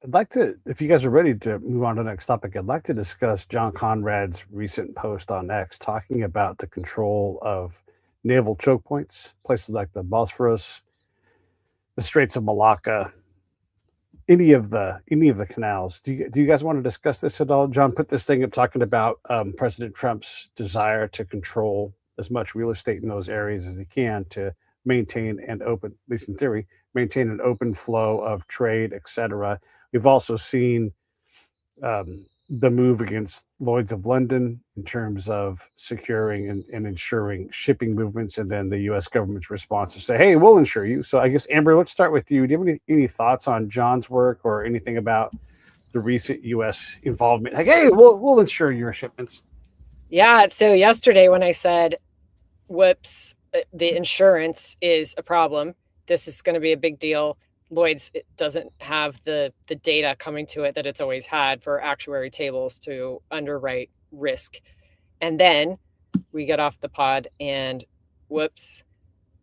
I'd like to, if you guys are ready to move on to the next topic, I'd like to discuss John Conrad's recent post on X talking about the control of naval choke points, places like the Bosphorus, the Straits of Malacca, any of the canals. Do you guys want to discuss this at all? John put this thing up talking about President Trump's desire to control as much real estate in those areas as he can to maintain an open, at least in theory, maintain an open flow of trade, etc. We've also seen the move against Lloyd's of London in terms of securing and ensuring shipping movements, and then the U.S. government's response to say, hey, we'll insure you. So I guess, Amber, let's start with you. Do you have any thoughts on John's work or anything about the recent U.S. involvement? Like, hey, we'll insure your shipments. Yeah, so yesterday when I said, whoops, the insurance is a problem, this is going to be a big deal. Lloyd's doesn't have the data coming to it that it's always had for actuary tables to underwrite risk. And then we get off the pod and whoops,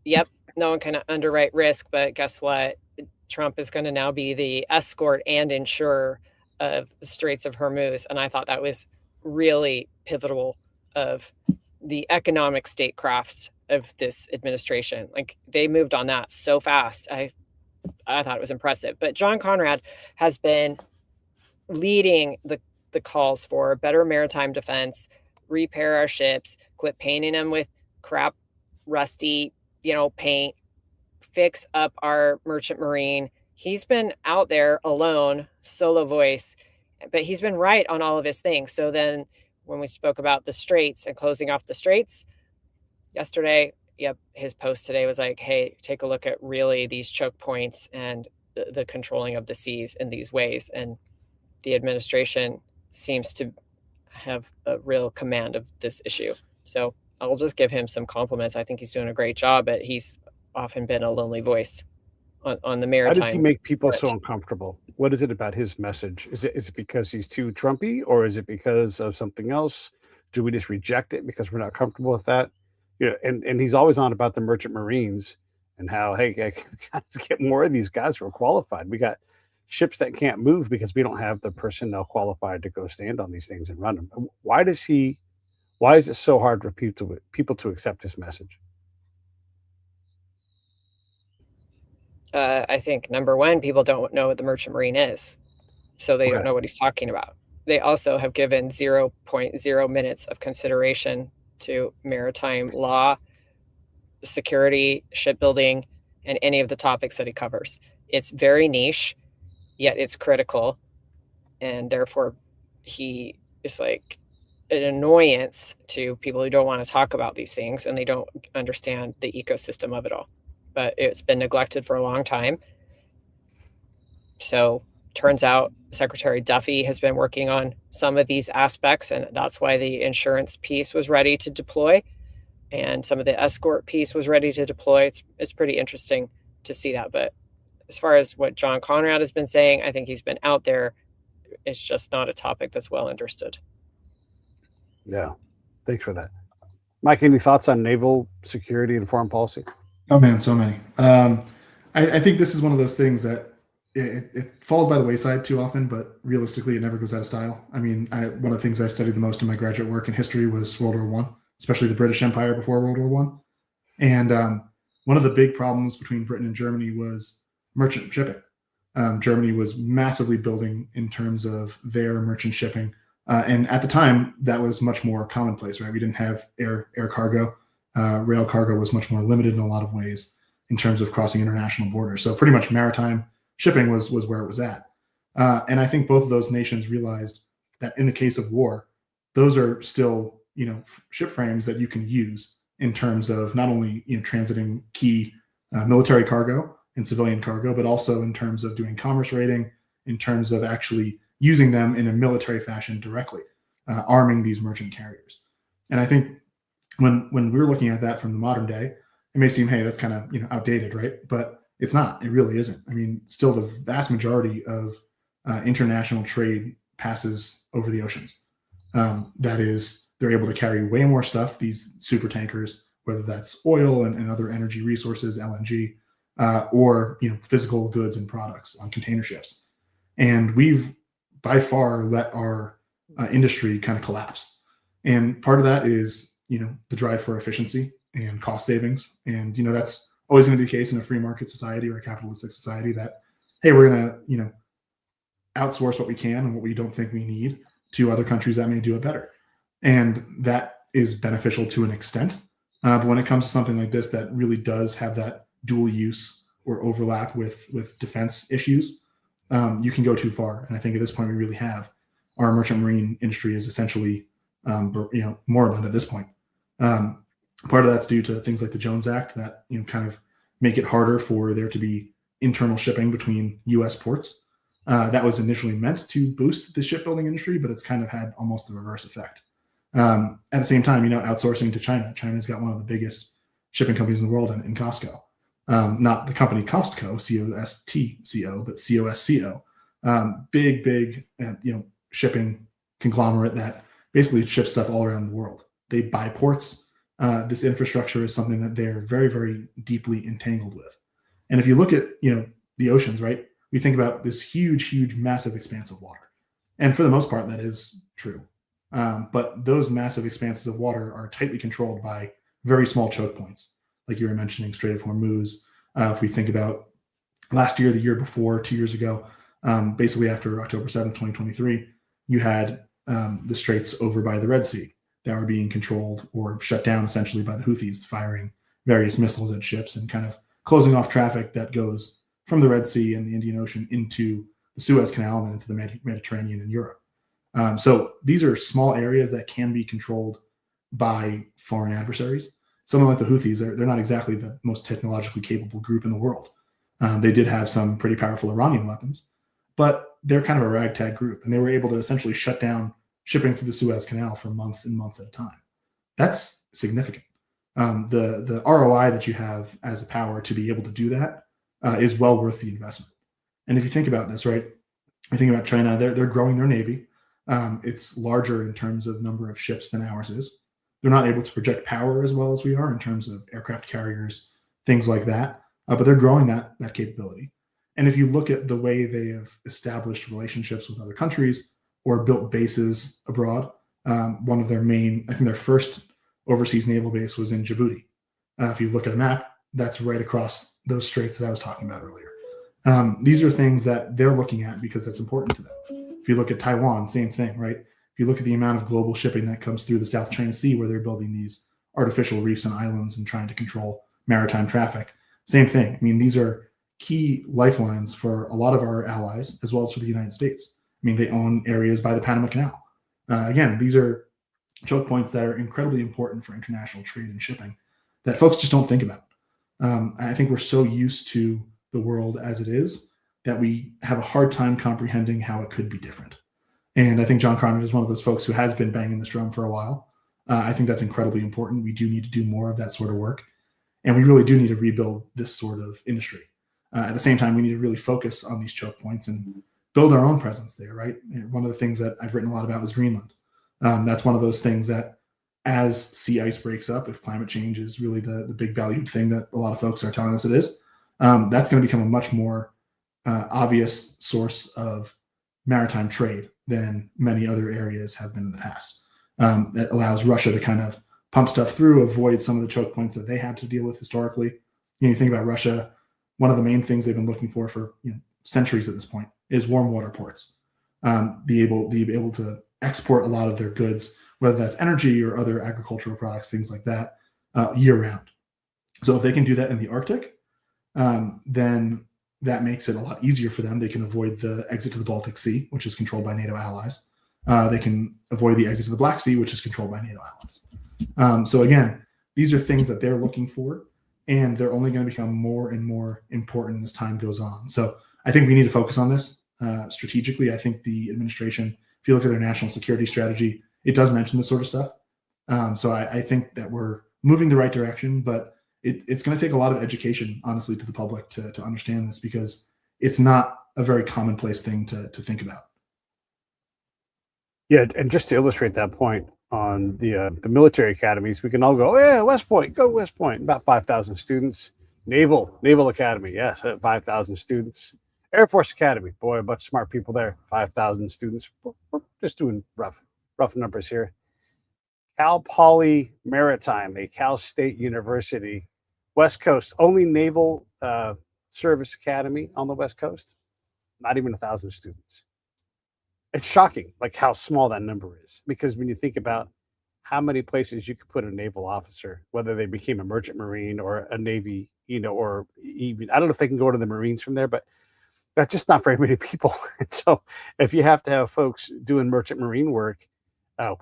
yep, no one can underwrite risk, but guess what? Trump is going to now be the escort and insurer of the Straits of Hormuz. And I thought that was really pivotal of the economic statecraft of this administration. Like, they moved on that so fast. I thought it was impressive. But John Conrad has been leading the calls for better maritime defense, repair our ships, quit painting them with crap, rusty, paint, fix up our merchant marine. He's been out there alone, solo voice, but he's been right on all of his things. So then when we spoke about the straits and closing off the straits yesterday, yep, his post today was like, hey, take a look at really these choke points and the controlling of the seas in these ways. And the administration seems to have a real command of this issue. So I'll just give him some compliments. I think he's doing a great job, but he's often been a lonely voice on the How does he maritime make people so front. uncomfortable? What is it about his message? Is it because he's too Trumpy, or is it because of something else? Do we just reject it because we're not comfortable with that? And he's always on about the merchant marines and how, hey, got to get more of these guys who are qualified. We got ships that can't move because we don't have the personnel qualified to go stand on these things and run them. Why is it so hard for people to accept this message? I think number one, people don't know what the merchant marine is, so they don't Okay. know what he's talking about. They also have given 0.0 minutes of consideration to maritime law, security, shipbuilding, and any of the topics that he covers. It's very niche, yet it's critical, and therefore he is like an annoyance to people who don't want to talk about these things and they don't understand the ecosystem of it all. But it's been neglected for a long time. So turns out Secretary Duffy has been working on some of these aspects, and that's why the insurance piece was ready to deploy and some of the escort piece was ready to deploy. It's pretty interesting to see that. But as far as what John Conrad has been saying, I think he's been out there. It's just not a topic that's well understood. Yeah. Thanks for that. Mike, any thoughts on naval security and foreign policy? Oh man, so many. I think this is one of those things that it falls by the wayside too often, but realistically, it never goes out of style. I mean, one of the things I studied the most in my graduate work in history was World War One, especially the British Empire before World War One. And one of the big problems between Britain and Germany was merchant shipping. Germany was massively building in terms of their merchant shipping. And at the time, that was much more commonplace, right? We didn't have air cargo. Rail cargo was much more limited in a lot of ways in terms of crossing international borders. So pretty much maritime shipping was where it was at. And I think both of those nations realized that in the case of war, those are still, ship frames that you can use in terms of not only, transiting key military cargo and civilian cargo, but also in terms of doing commerce raiding, in terms of actually using them in a military fashion directly, arming these merchant carriers. And I think when we're looking at that from the modern day, it may seem, hey, that's kind of outdated, right? But it's not. It really isn't. I mean, still the vast majority of international trade passes over the oceans. That is, they're able to carry way more stuff, these super tankers, whether that's oil and other energy resources, LNG, or physical goods and products on container ships. And we've by far let our industry kind of collapse. And part of that is the drive for efficiency and cost savings. And that's always going to be the case in a free market society or a capitalistic society, that hey, we're going to outsource what we can and what we don't think we need to other countries that may do it better. And that is beneficial to an extent. But when it comes to something like this that really does have that dual use or overlap with defense issues, you can go too far. And I think at this point we really have. Our merchant marine industry is essentially moribund at this point. Part of that's due to things like the Jones Act that kind of make it harder for there to be internal shipping between U.S. ports. That was initially meant to boost the shipbuilding industry, but it's kind of had almost the reverse effect. At the same time, outsourcing to China. China's got one of the biggest shipping companies in the world in Costco. Not the company Costco, C-O-S-T-C-O, but C-O-S-C-O. Big, shipping conglomerate that basically ships stuff all around the world. They buy ports. This infrastructure is something that they're very, very deeply entangled with. And if you look at, the oceans, right, we think about this huge, massive expanse of water. And for the most part, that is true. But those massive expanses of water are tightly controlled by very small choke points, like you were mentioning, Strait of Hormuz. If we think about last year, the year before, 2 years ago, basically after October 7th, 2023, you had the straits over by the Red Sea that were being controlled or shut down essentially by the Houthis, firing various missiles at ships and kind of closing off traffic that goes from the Red Sea and the Indian Ocean into the Suez Canal and then into the Mediterranean and Europe. So these are small areas that can be controlled by foreign adversaries. Someone like the Houthis, they're not exactly the most technologically capable group in the world. They did have some pretty powerful Iranian weapons, but they're kind of a ragtag group, and they were able to essentially shut down shipping through the Suez Canal for months and months at a time. That's significant. The ROI that you have as a power to be able to do that is well worth the investment. And if you think about this, right, you think about China, they're growing their navy. It's larger in terms of number of ships than ours is. They're not able to project power as well as we are in terms of aircraft carriers, things like that. But they're growing that capability. And if you look at the way they have established relationships with other countries or built bases abroad, one of their main, I think their first overseas naval base was in Djibouti. If you look at a map, that's right across those straits that I was talking about earlier. These are things that they're looking at because that's important to them. If you look at Taiwan, same thing, right? If you look at the amount of global shipping that comes through the South China Sea, where they're building these artificial reefs and islands and trying to control maritime traffic, same thing. I mean, these are key lifelines for a lot of our allies, as well as for the United States. I mean, they own areas by the Panama Canal. Again, these are choke points that are incredibly important for international trade and shipping that folks just don't think about. I think we're so used to the world as it is that we have a hard time comprehending how it could be different. And I think John Conrad is one of those folks who has been banging this drum for a while. I think that's incredibly important. We do need to do more of that sort of work. And we really do need to rebuild this sort of industry. At the same time, we need to really focus on these choke points and build our own presence there, right? And one of the things that I've written a lot about is Greenland. That's one of those things that as sea ice breaks up, if climate change is really the big valued thing that a lot of folks are telling us it is, that's going to become a much more obvious source of maritime trade than many other areas have been in the past. That allows Russia to kind of pump stuff through, avoid some of the choke points that they had to deal with historically. You think about Russia, one of the main things they've been looking for centuries at this point is warm water ports. Be able to export a lot of their goods, whether that's energy or other agricultural products, things like that, year round. So if they can do that in the Arctic, then that makes it a lot easier for them. They can avoid the exit to the Baltic Sea, which is controlled by NATO allies. They can avoid the exit to the Black Sea, which is controlled by NATO allies. So again, these are things that they're looking for, and they're only going to become more and more important as time goes on. So I think we need to focus on this strategically. I think the administration, if you look at their national security strategy, it does mention this sort of stuff. So I think that we're moving the right direction, but it's going to take a lot of education, honestly, to the public to understand this, because it's not a very commonplace thing to think about. Yeah, and just to illustrate that point on the military academies, we can all go, oh, yeah, West Point, go West Point. About 5,000 students. Naval Academy, yes, 5,000 students. Air Force Academy, boy, a bunch of smart people there. 5,000 students. We're just doing rough numbers here. Cal Poly Maritime, a Cal State University, West Coast, only Naval Service Academy on the West Coast. Not even 1,000 students. It's shocking, like how small that number is, because when you think about how many places you could put a naval officer, whether they became a merchant marine or a Navy, or even, I don't know if they can go to the Marines from there, but that's just not very many people. So if you have to have folks doing merchant marine work,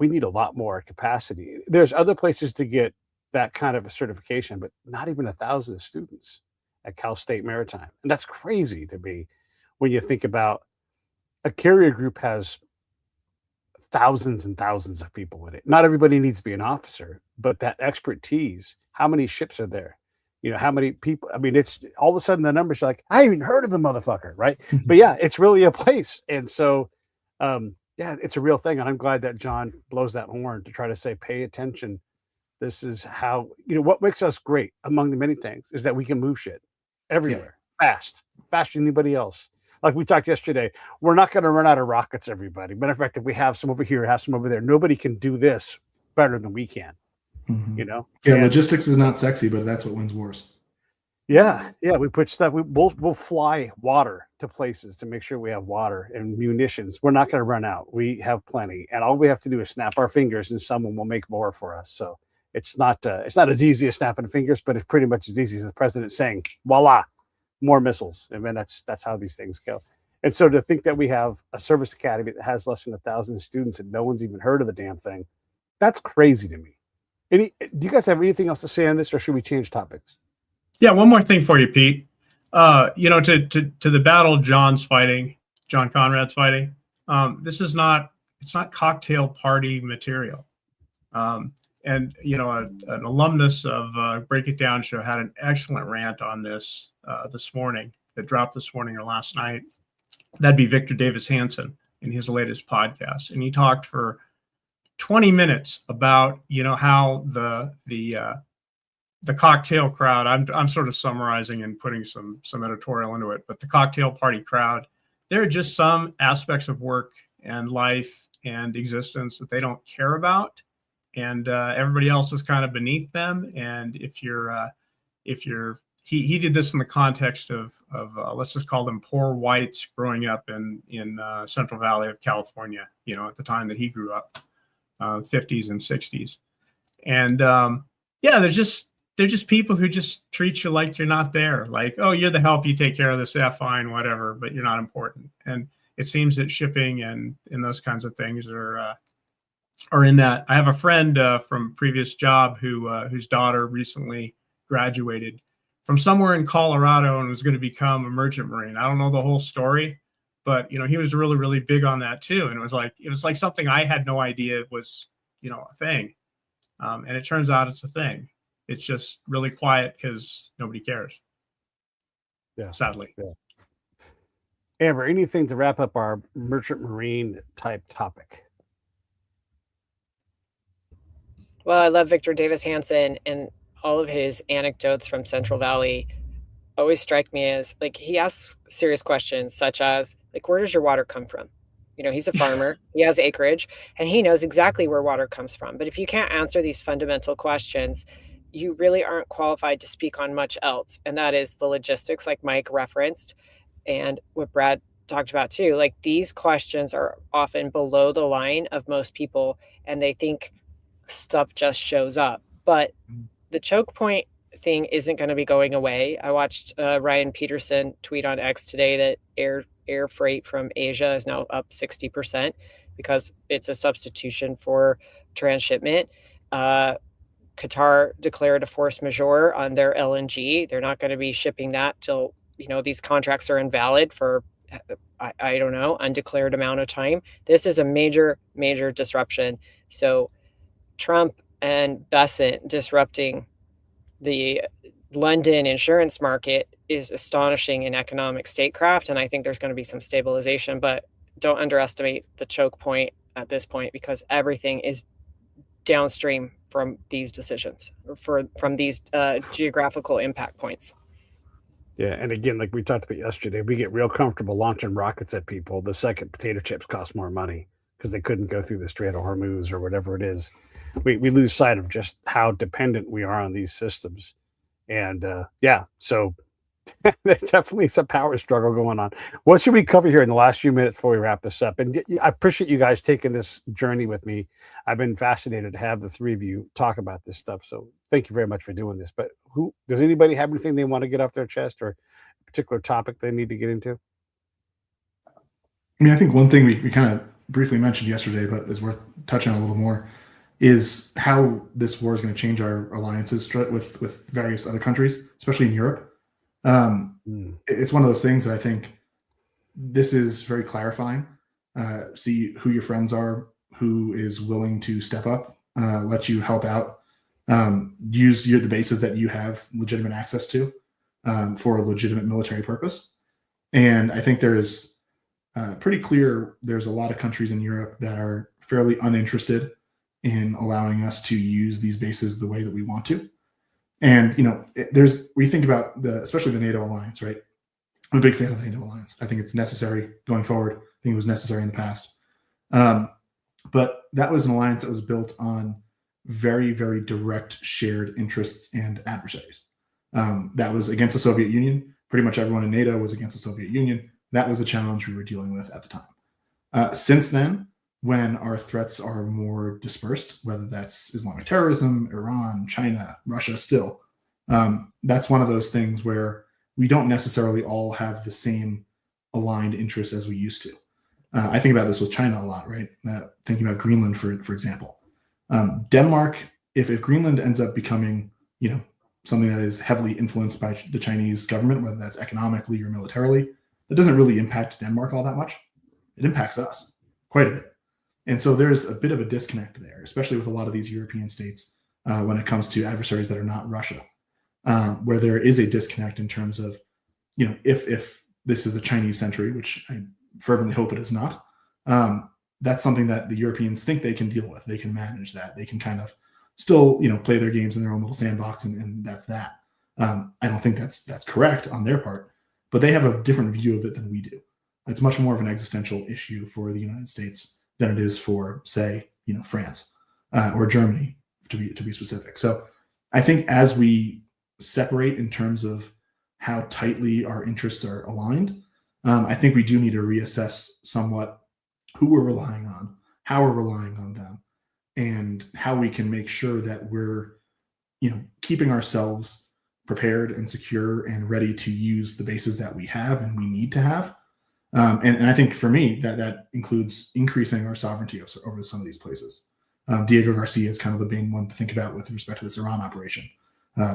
we need a lot more capacity. There's other places to get that kind of a certification, but not even 1,000 students at Cal State Maritime. And that's crazy to me when you think about a carrier group has thousands and thousands of people in it. Not everybody needs to be an officer, but that expertise, how many ships are there? How many people? I mean, it's all of a sudden the numbers are like, I haven't even heard of the motherfucker, right? But yeah, it's really a place. And so, yeah, it's a real thing. And I'm glad that John blows that horn to try to say, pay attention. This is how, what makes us great among the many things is that we can move shit everywhere, faster than anybody else. Like we talked yesterday, we're not going to run out of rockets, everybody. Matter of fact, if we have some over here, have some over there, nobody can do this better than we can. Yeah, and logistics is not sexy, but that's what wins wars. Yeah, we put stuff. We'll fly water to places to make sure we have water and munitions. We're not going to run out. We have plenty, and all we have to do is snap our fingers, and someone will make more for us. So it's not as easy as snapping fingers, but it's pretty much as easy as the president saying, "Voila, more missiles." And then that's how these things go. And so to think that we have a service academy that has less than 1,000 students and no one's even heard of the damn thing, that's crazy to me. Do you guys have anything else to say on this, or should we change topics? Yeah, one more thing for you, Pete. To the battle John Conrad's fighting. This is not, it's not cocktail party material. And an alumnus of Break It Down show had an excellent rant on this this morning, that dropped this morning or last night. That'd be Victor Davis Hanson in his latest podcast, and he talked for 20 minutes about how the cocktail crowd. I'm sort of summarizing and putting some editorial into it, but the cocktail party crowd, there are just some aspects of work and life and existence that they don't care about, and everybody else is kind of beneath them. And if you're he did this in the context of let's just call them poor whites growing up in Central Valley of California, at the time that he grew up, 50s and 60s. And they're just people who just treat you like you're not there. Like, oh, you're the help, you take care of this, fine, whatever, but you're not important. And it seems that shipping and those kinds of things are in that. I have a friend from previous job whose daughter recently graduated from somewhere in Colorado and was going to become a merchant marine. I don't know the whole story, but he was really, really big on that too. And it was like something I had no idea was a thing, and it turns out it's a thing. It's just really quiet because nobody cares. Yeah, sadly. Yeah. Amber, anything to wrap up our merchant marine type topic? Well, I love Victor Davis Hanson, and all of his anecdotes from Central Valley always strike me as, like, he asks serious questions such as, like, where does your water come from? He's a farmer, he has acreage, and he knows exactly where water comes from. But if you can't answer these fundamental questions, you really aren't qualified to speak on much else. And that is the logistics, like Mike referenced, and what Brad talked about too. Like, these questions are often below the line of most people, and they think stuff just shows up. But the choke point thing isn't going to be going away. I watched Ryan Peterson tweet on X today that air freight from Asia is now up 60% because it's a substitution for transshipment. Qatar declared a force majeure on their LNG. They're not going to be shipping that till these contracts are invalid for I don't know, undeclared amount of time. This is a major disruption. So Trump and Besant disrupting the London insurance market is astonishing in economic statecraft, and I think there's going to be some stabilization, but don't underestimate the choke point at this point, because everything is downstream from these decisions, from these geographical impact points. Yeah, and again, like we talked about yesterday, we get real comfortable launching rockets at people the second potato chips cost more money because they couldn't go through the Strait of Hormuz or whatever it is. We lose sight of just how dependent we are on these systems. And so there's definitely some power struggle going on. What should we cover here in the last few minutes before we wrap this up? And I appreciate you guys taking this journey with me. I've been fascinated to have the three of you talk about this stuff. So thank you very much for doing this. But does anybody have anything they want to get off their chest, or a particular topic they need to get into? I mean, I think one thing we kind of briefly mentioned yesterday, but is worth touching on a little more, is how this war is going to change our alliances with various other countries, especially in Europe. It's one of those things that I think this is very clarifying. See who your friends are, who is willing to step up, let you help out, use the bases that you have legitimate access to for a legitimate military purpose. And I think there's pretty clear there's a lot of countries in Europe that are fairly uninterested in allowing us to use these bases the way that we want to. And, we think about especially the NATO alliance, right? I'm a big fan of the NATO alliance. I think it's necessary going forward. I think it was necessary in the past. But that was an alliance that was built on very, very direct shared interests and adversaries. That was against the Soviet Union. Pretty much everyone in NATO was against the Soviet Union. That was a challenge we were dealing with at the time. Since then, when our threats are more dispersed, whether that's Islamic terrorism, Iran, China, Russia still, that's one of those things where we don't necessarily all have the same aligned interests as we used to. I think about this with China a lot, right? Thinking about Greenland, for example. Denmark, if Greenland ends up becoming, something that is heavily influenced by the Chinese government, whether that's economically or militarily, that doesn't really impact Denmark all that much. It impacts us quite a bit. And so there's a bit of a disconnect there, especially with a lot of these European states when it comes to adversaries that are not Russia, where there is a disconnect in terms of, if this is a Chinese century, which I fervently hope it is not, that's something that the Europeans think they can deal with. They can manage that. They can kind of still, play their games in their own little sandbox, and that's that. I don't think that's correct on their part, but they have a different view of it than we do. It's much more of an existential issue for the United States than it is for, say, France or Germany, to be specific. So I think as we separate in terms of how tightly our interests are aligned, I think we do need to reassess somewhat who we're relying on, how we're relying on them, and how we can make sure that we're, keeping ourselves prepared and secure and ready to use the bases that we have and we need to have. And I think for me, that includes increasing our sovereignty over some of these places. Diego Garcia is kind of the main one to think about with respect to this Iran operation.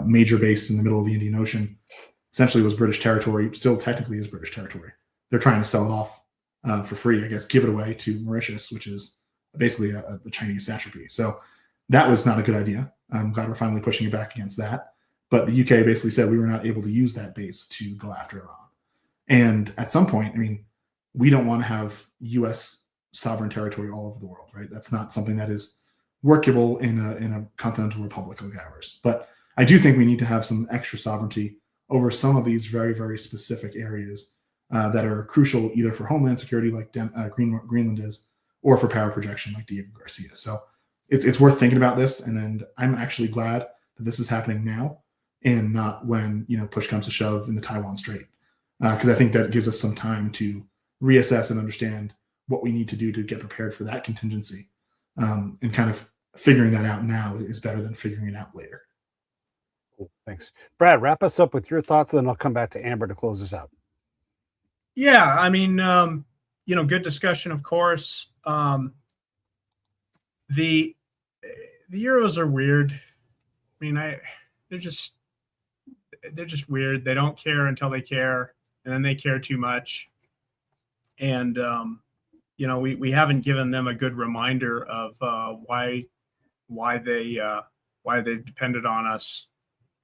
Major base in the middle of the Indian Ocean, essentially was British territory, still technically is British territory. They're trying to sell it off for free, I guess, give it away to Mauritius, which is basically a Chinese satrapy. So that was not a good idea. I'm glad we're finally pushing it back against that. But the UK basically said we were not able to use that base to go after Iran. And at some point, we don't want to have U.S. sovereign territory all over the world, right? That's not something that is workable in a continental republic like ours. But I do think we need to have some extra sovereignty over some of these very, very specific areas that are crucial either for homeland security, like Greenland is, or for power projection, like Diego Garcia. So it's worth thinking about this, and I'm actually glad that this is happening now and not when push comes to shove in the Taiwan Strait. Because I think that gives us some time to reassess and understand what we need to do to get prepared for that contingency. And kind of figuring that out now is better than figuring it out later. Cool. Thanks. Brad, wrap us up with your thoughts, and then I'll come back to Amber to close this out. Yeah, good discussion, of course. The Euros are weird. They're just weird. They don't care until they care, and then they care too much. And we haven't given them a good reminder of why they depended on us.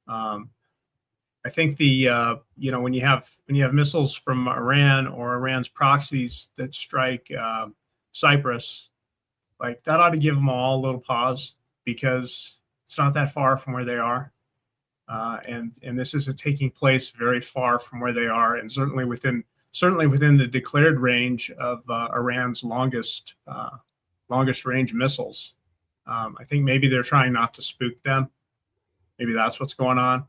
I think when you have missiles from Iran or Iran's proxies that strike Cyprus, like that ought to give them all a little pause, because it's not that far from where they are. And this is taking place very far from where they are, and certainly within the declared range of Iran's longest range missiles. I think maybe they're trying not to spook them. Maybe that's what's going on.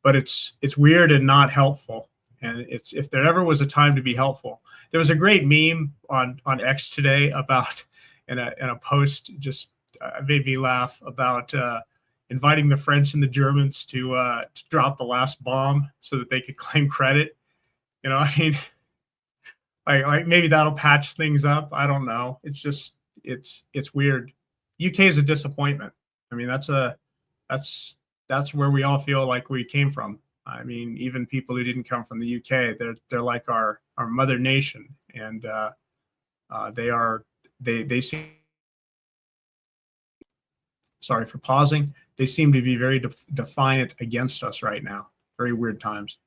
But it's weird and not helpful. And if there ever was a time to be helpful, there was a great meme on X today about in a post, just made me laugh, about inviting the French and the Germans to drop the last bomb so that they could claim credit. Like maybe that'll patch things up. I don't know. It's just it's weird. UK is a disappointment. That's where we all feel like we came from. Even people who didn't come from the UK, they're like our mother nation, and they seem. Sorry for pausing. They seem to be very defiant against us right now. Very weird times.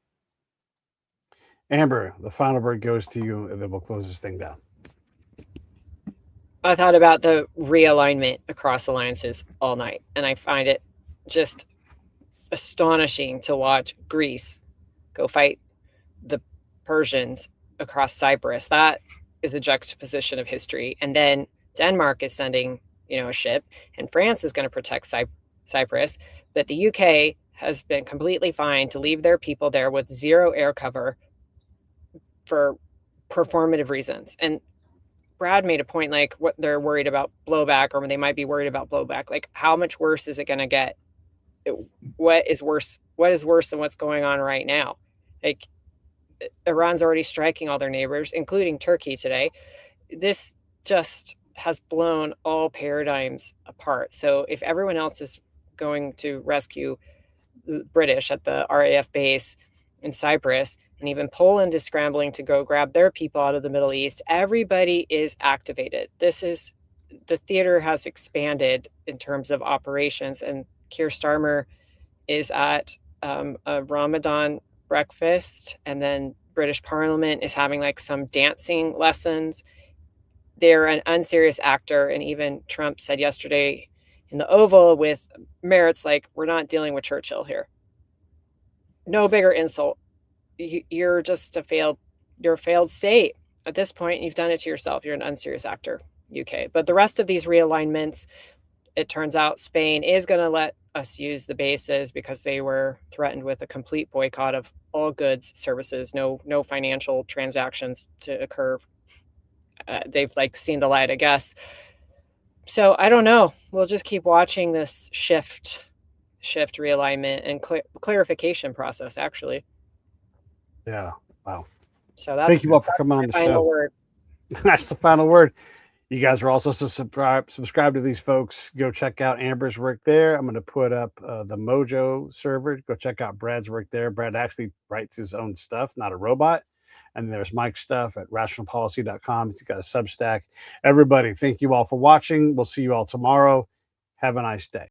Amber, the final word goes to you, and then we'll close this thing down. I thought about the realignment across alliances all night, and I find it just astonishing to watch Greece go fight the Persians across Cyprus. That is a juxtaposition of history. And then Denmark is sending, a ship, and France is going to protect Cyprus. But the UK has been completely fine to leave their people there with zero air cover for performative reasons. And Brad made a point, like, what they're worried about blowback, or they might be worried about blowback. Like, how much worse is it going to get? What is worse than what's going on right now? Like, Iran's already striking all their neighbors, including Turkey today. This just has blown all paradigms apart. So if everyone else is going to rescue the British at the RAF base in Cyprus, and even Poland is scrambling to go grab their people out of the Middle East. Everybody is activated. The theater has expanded in terms of operations, and Keir Starmer is at a Ramadan breakfast, and then British Parliament is having like some dancing lessons. They're an unserious actor, and even Trump said yesterday in the Oval with Merritt's like, we're not dealing with Churchill here. No bigger insult. You're just you're a failed state at this point. You've done it to yourself. You're an unserious actor, UK. But the rest of these realignments, it turns out Spain is going to let us use the bases because they were threatened with a complete boycott of all goods, services, no financial transactions to occur. They've like seen the light, I guess. So I don't know. We'll just keep watching this shift realignment and clarification process, actually. Yeah. Wow. So thank you all for coming on the final show. Word. That's the final word. You guys are also subscribe to these folks. Go check out Amber's work there. I'm going to put up the Mojo server. Go check out Brad's work there. Brad actually writes his own stuff, not a robot. And there's Mike's stuff at rationalpolicy.com. He's got a Substack. Everybody, thank you all for watching. We'll see you all tomorrow. Have a nice day.